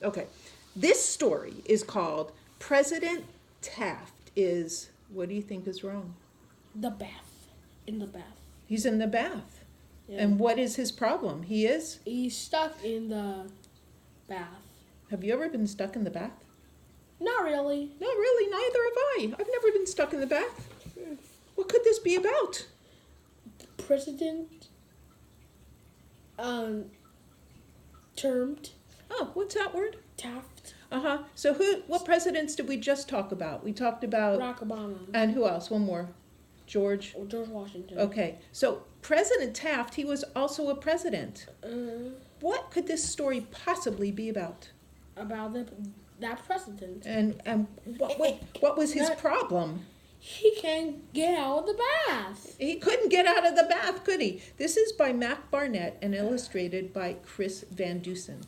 Okay. This story is called President Taft is, what do you think is wrong? The bath. In the bath. He's in the bath. Yeah. And what is his problem? He's stuck in the bath. Have you ever been stuck in the bath? Not really. No, really, neither have I. I've never been stuck in the bath. What could this be about? President termed Oh, what's that word? Taft. So what presidents did we just talk about? We talked about Barack Obama. And who else? One more. George Washington. Okay. So President Taft, he was also a president. What could this story possibly be about? About that president. And what was his problem? He can't get out of the bath. He couldn't get out of the bath, could he? This is by Mac Barnett and illustrated by Chris Van Dusen.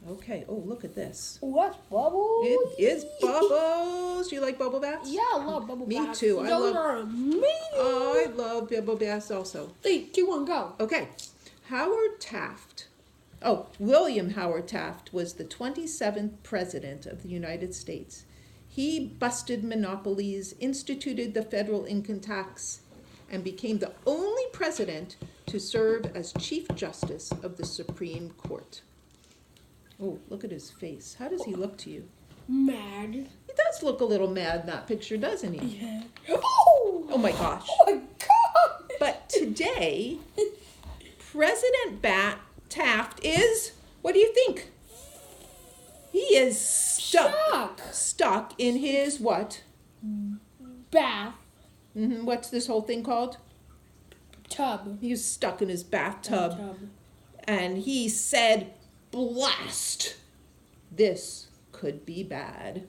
Okay. Oh, look at this. What's bubbles? It is bubbles. Do you like bubble baths? Yeah, I love bubble baths. Me too. Those are amazing. I love bubble baths also. 3, 2, 1, go. Okay. William Howard Taft was the 27th president of the United States. He busted monopolies, instituted the federal income tax, and became the only president to serve as Chief Justice of the Supreme Court. Oh, look at his face. How does he look to you? Mad. He does look a little mad in that picture, doesn't he? Yeah. Oh my gosh. Oh my God. But today, President Taft is, what do you think? He is stuck in his what? Bath. What's this whole thing called? Tub. He's stuck in his bathtub. And he said, blast! This could be bad.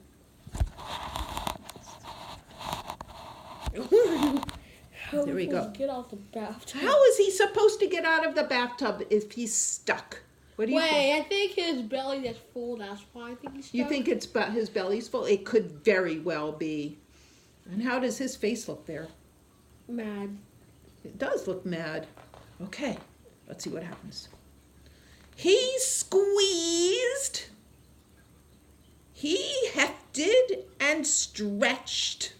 There we go. Get out the bathtub. How is he supposed to get out of the bathtub if he's stuck? What do you think? I think his belly is full. That's why I think he's stuck. You think it's his belly's full? It could very well be. And how does his face look there? Mad. It does look mad. Okay, let's see what happens. He squeezed. He hefted and stretched.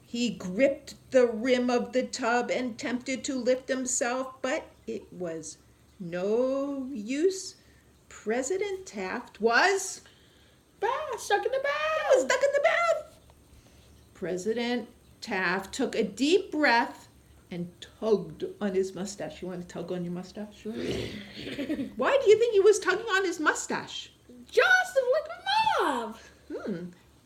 He gripped the rim of the tub and attempted to lift himself, but it was no use. President Taft was stuck in the bath. He was stuck in the bath. President Taft took a deep breath and tugged on his mustache. You want to tug on your mustache? Sure. Why do you think he was tugging on his mustache? Just to lick him up.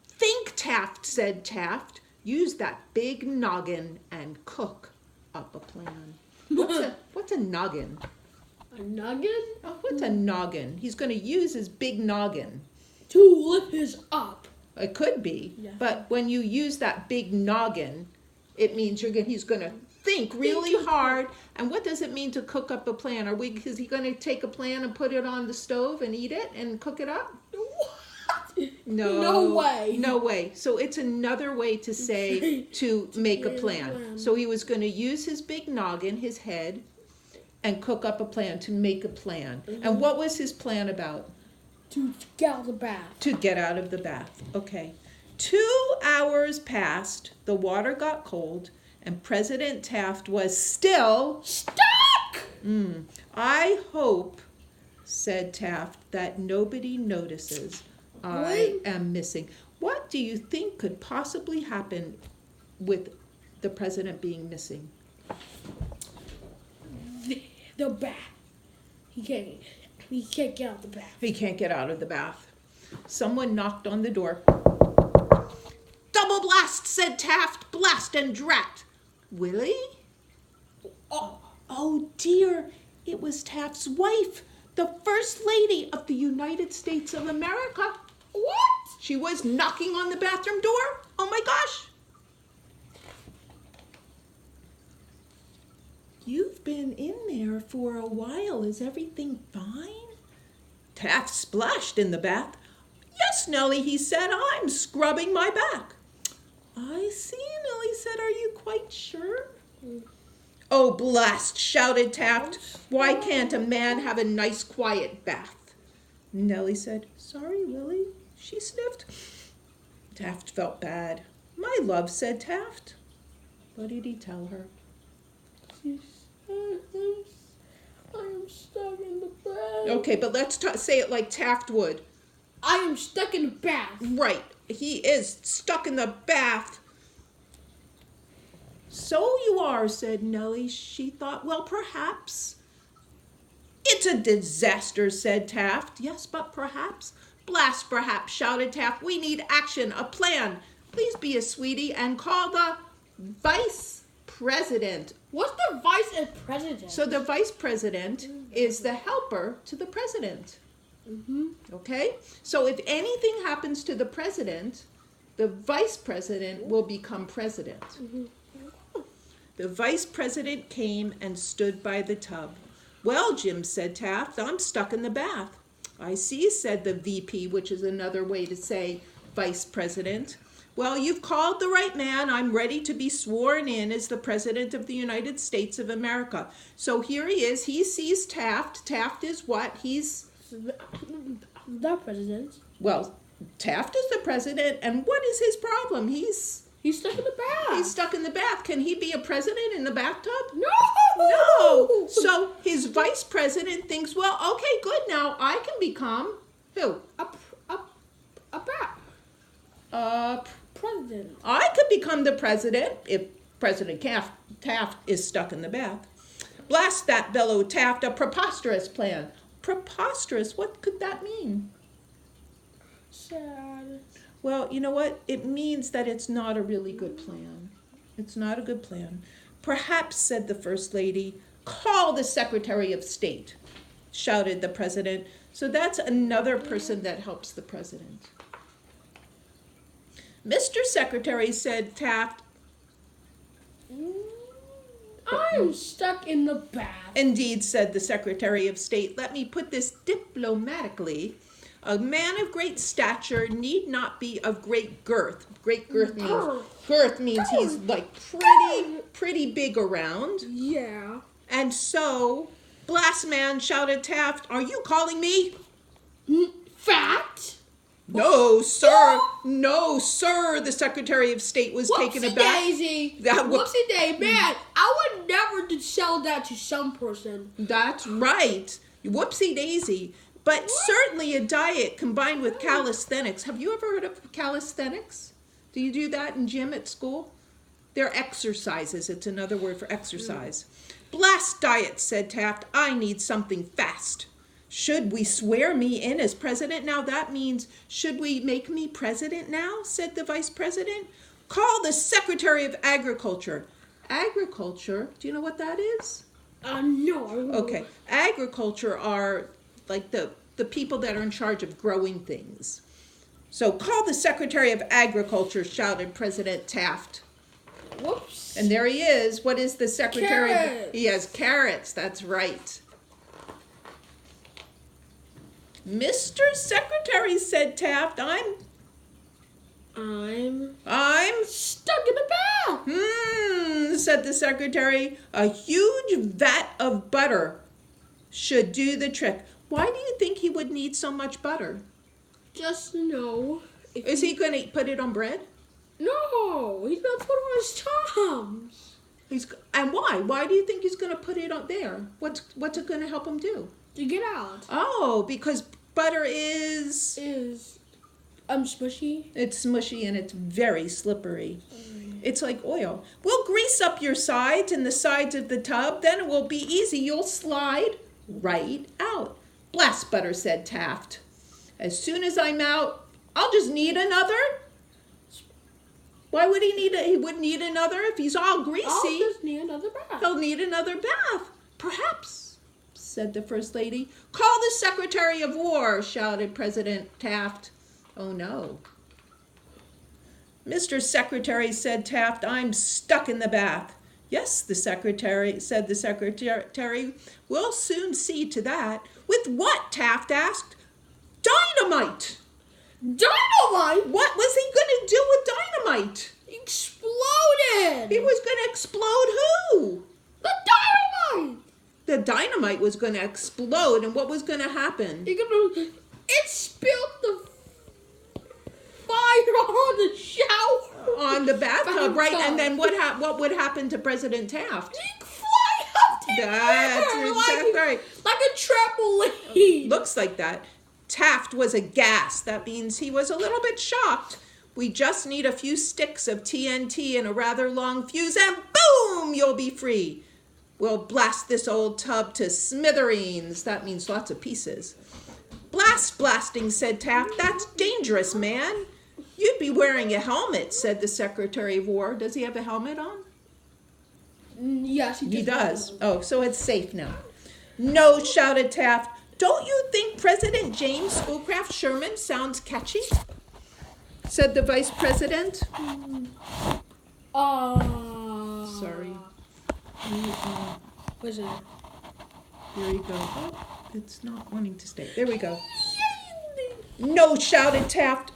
Think, Taft, said Taft. Use that big noggin and cook up a plan. What's a noggin? A noggin? Oh, what's a noggin? He's going to use his big noggin. To lift his up. It could be. Yeah. But when you use that big noggin, it means he's going to think really hard. And what does it mean to cook up a plan? Is he going to take a plan and put it on the stove and eat it and cook it up? What? No. No way. No way. So it's another way to say to make a plan. So he was going to use his big noggin, his head, and cook up a plan, to make a plan. And what was his plan about? To get out of the bath. To get out of the bath. Okay. 2 hours passed, the water got cold, and President Taft was still stuck. I hope, said Taft, that nobody notices I am missing. What do you think could possibly happen with the president being missing? The bath. He can't get out of the bath. He can't get out of the bath. Someone knocked on the door. Double blast, said Taft. Blast and drat. Willie? Oh dear. It was Taft's wife, the First Lady of the United States of America. What? She was knocking on the bathroom door. Oh my gosh. You've been in there for a while. Is everything fine? Taft splashed in the bath. Yes, Nellie, he said. I'm scrubbing my back. I see, Nellie said. Are you quite sure? Oh, blast, shouted Taft. Why can't a man have a nice, quiet bath? Nellie said, "Sorry, Willie." She sniffed. Taft felt bad. "My love," said Taft. What did he tell her? She said, I'm stuck in the bed. Okay, but let's say it like Taft would. I am stuck in the bath. Right. He is stuck in the bath. "So you are," said Nellie. She thought, well, perhaps. "It's a disaster," said Taft. "Yes, but perhaps." "Blast perhaps," shouted Taft. "We need action, a plan. Please be a sweetie and call the vice president." What's the vice and president? So the vice president is the helper to the president. Okay? So if anything happens to the president, the vice president will become president. The vice president came and stood by the tub. "Well, Jim," said Taft, "I'm stuck in the bath." "I see," said the VP, which is another way to say vice president. "Well, you've called the right man. I'm ready to be sworn in as the President of the United States of America." So here he is. He sees Taft. Taft is what? He's, The president. well, Taft is the president, and what is his problem? He's stuck in the bath. stuck in the bath. Can he be a president in the bathtub? No. No. So his vice president thinks, well, okay, good. Now I can become who? A bath. President. I could become the president if President Taft is stuck in the bath. "Blast that," bellowed Taft. "A preposterous plan." Preposterous? What could that mean? Sad. Well, you know what? It means that it's not a really good plan. It's not a good plan. "Perhaps," said the First Lady. "Call the Secretary of State," shouted the president. So that's another person that helps the president. "Mr. Secretary," said Taft. I'm stuck in the bath. "Indeed," said the Secretary of State. "Let me put this diplomatically. A man of great stature need not be of great girth." Great girth means he's like pretty big around. Yeah. "And so," "Blast man," shouted Taft, "are you calling me?" Fat? "No, sir. No, sir." The Secretary of State was taken Whoopsie aback. daisy. That wa- Whoopsie day. Man, I would never sell that to some person. That's right. Whoopsie daisy. But certainly a diet combined with calisthenics. Have you ever heard of calisthenics? Do you do that in gym at school? They're exercises. It's another word for exercise. "Blast diet," said Taft. "I need something fast." "Should we swear me in as president now?" That means, should we make me president now? Said the vice president. "Call the Secretary of Agriculture." Agriculture, do you know what that is? No. Okay, agriculture are like the people that are in charge of growing things. So "call the Secretary of Agriculture," shouted President Taft. Whoops. And there he is. What is the secretary? Carrots. He has carrots. That's right. "Mr. Secretary," said Taft, I'm stuck in the bath. Said the secretary. "A huge vat of butter should do the trick." Why do you think he would need so much butter? Just know. Is he going to put it on bread? No, he's gonna put it on his thumbs. And why? Why do you think he's going to put it on there? What's it going to help him do? To get out. Oh, because butter is Smushy. it's smushy and it's very slippery. It's like oil. "We'll grease up your sides and the sides of the tub. Then it will be easy. You'll slide right out." "Blast butter," said Taft. "As soon as I'm out, I'll just need another." Why would he need it? He wouldn't need another if he's all greasy. I'll just need another bath. He'll need another bath. "Perhaps," said the First Lady. "Call the Secretary of War," shouted President Taft. Oh no. "Mr. Secretary," said Taft, "I'm stuck in the bath." "Yes," said the secretary. "We'll soon see to that." "With what?" Taft asked. "Dynamite." Dynamite? What was he going to do with dynamite? Exploded. He was going to explode who? The dynamite. The dynamite was going to explode, and what was going to happen? You're gonna it spilled the fire on the shower. On the bathtub, right? Bathtub. And then what would happen to President Taft? He'd fly up the That's air exactly right. like a trampoline. Looks like that. Taft was aghast. That means he was a little bit shocked. We just need a few sticks of TNT and a rather long fuse, and boom, you'll be free. We'll blast this old tub to smithereens. That means lots of pieces. Blasting, said Taft. That's dangerous, man. You'd be wearing a helmet, said the Secretary of War. Does he have a helmet on? Yes, He does. Oh, so it's safe now. No, shouted Taft. Don't you think President James Schoolcraft Sherman sounds catchy? Said the Vice President. Sorry. What's it? Here you go. Oh, it's not wanting to stay. There we go. No, shouted Taft.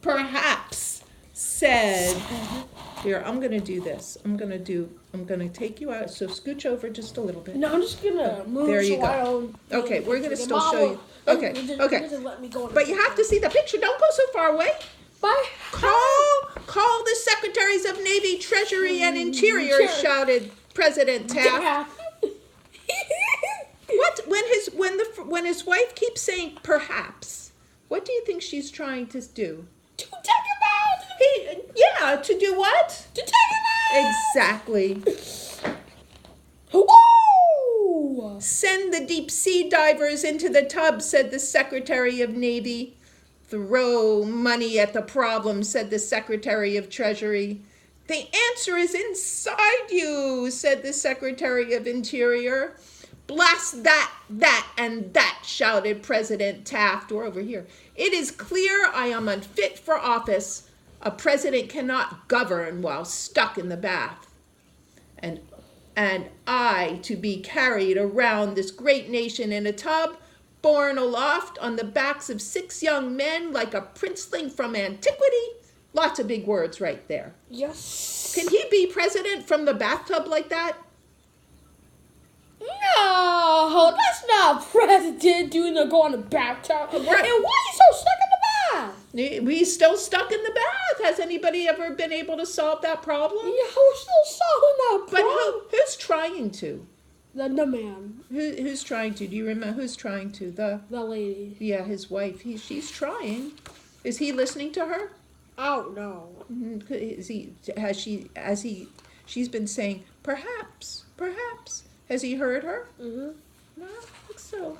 Perhaps, said. Here, I'm going to do this. I'm going to take you out. So scooch over just a little bit. No, I'm just gonna move. There you so go. I don't. Okay, we're going to still Mom show will- you. Okay, okay. Just let me go. But you have to see the picture. Don't go so far away. Bye. Call the Secretaries of Navy, Treasury, and Interior, Sure. shouted President Taft. Yeah. What when his wife keeps saying perhaps? What do you think she's trying to do? To take him out. Yeah, to do what? To take him out. Exactly. Woo! Send the deep sea divers into the tub, said the Secretary of Navy. Throw money at the problem, said the Secretary of Treasury. The answer is inside you, said the Secretary of Interior. Blast that, and that, shouted President Taft. We're over here. It is clear I am unfit for office. A president cannot govern while stuck in the bath. And I to be carried around this great nation in a tub, borne aloft on the backs of 6 young men like a princeling from antiquity. Lots of big words right there. Yes. Can he be president from the bathtub like that? No, that's not president doing the go in the bathtub. Right. And why are you so stuck in the bath? We still stuck in the bath. Has anybody ever been able to solve that problem? Yeah, we're still solving that But problem. who's trying to? The man, Who's trying to? Do you remember who's trying to? the lady. Yeah, his wife. She's trying. Is he listening to her? I don't know. Is he? She's been saying perhaps. Has he heard her? Mm-hmm. No, I don't think so.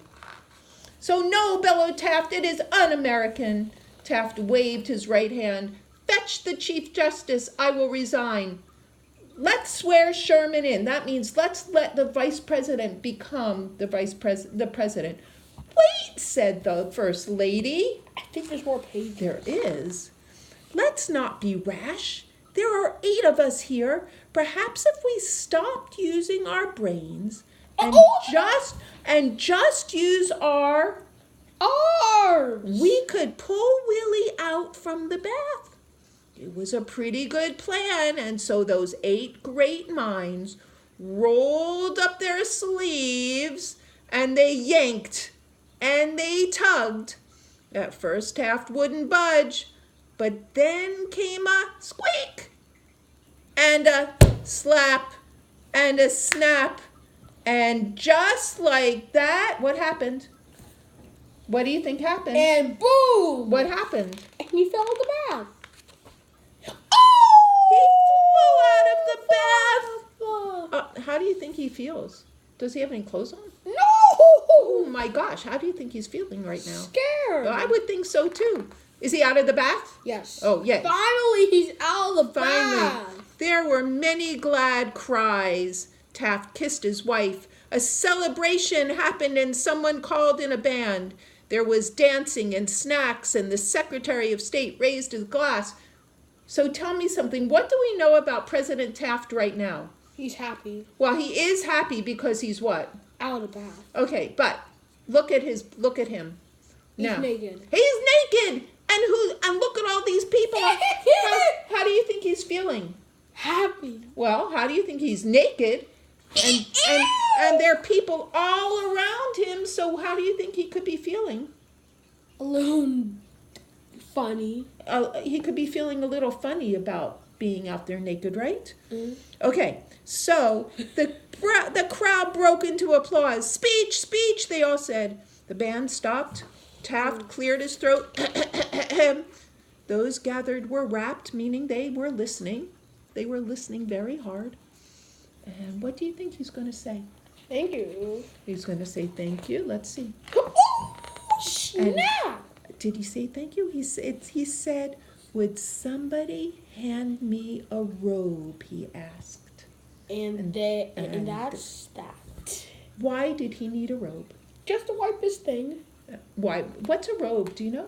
So no, bellowed Taft. It is un-American. Taft waved his right hand. Fetch the Chief Justice. I will resign. Let's swear Sherman in. That means let's let the Vice President become the President. Wait, said the First Lady. I think there's more pages. There is. Let's not be rash. There are 8 of us here. Perhaps if we stopped using our brains and just use our arms, we could pull Willie out from the bath. It was a pretty good plan, and so those 8 great minds rolled up their sleeves and they yanked and they tugged. At first Taft wouldn't budge, but then came a squeak and a slap and a snap, and just like that, what happened? What do you think happened? and boom! What happened? And he fell in the bath. He flew out of the bath. How do you think he feels? Does he have any clothes on? No! Oh my gosh, how do you think he's feeling right now? Scared. I would think so too. Is he out of the bath? Yes. Oh, yes. Finally, he's out of the Finally. bath. There were many glad cries. Taft kissed his wife. A celebration happened and someone called in a band. There was dancing and snacks, and the Secretary of State raised his glass. So tell me something. What do we know about President Taft right now? He's happy. Well, he is happy because he's what? Out of the bath. Okay, but look at him. He's now. naked. He's naked. And look at all these people. How do you think he's feeling? Happy. Well, how do you think he's naked? And there are people all around him, so how do you think he could be feeling? a little funny. He could be feeling a little funny about being out there naked, right? Mm. Okay, so the crowd broke into applause. Speech, speech, they all said. The band stopped. Taft cleared his throat. Those gathered were rapt, meaning they were listening. They were listening very hard. And what do you think he's going to say? Thank you. He's going to say thank you. Let's see. Oh, snap! Did he say thank you? He said, would somebody hand me a robe, he asked. And that's that. Why did he need a robe? Just to wipe his thing. Why? What's a robe? Do you know?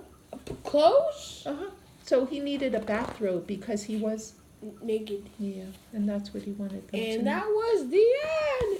Clothes? Uh-huh. So he needed a bathrobe because he was Naked. yeah, and that's what he wanted them to And know. that was the end.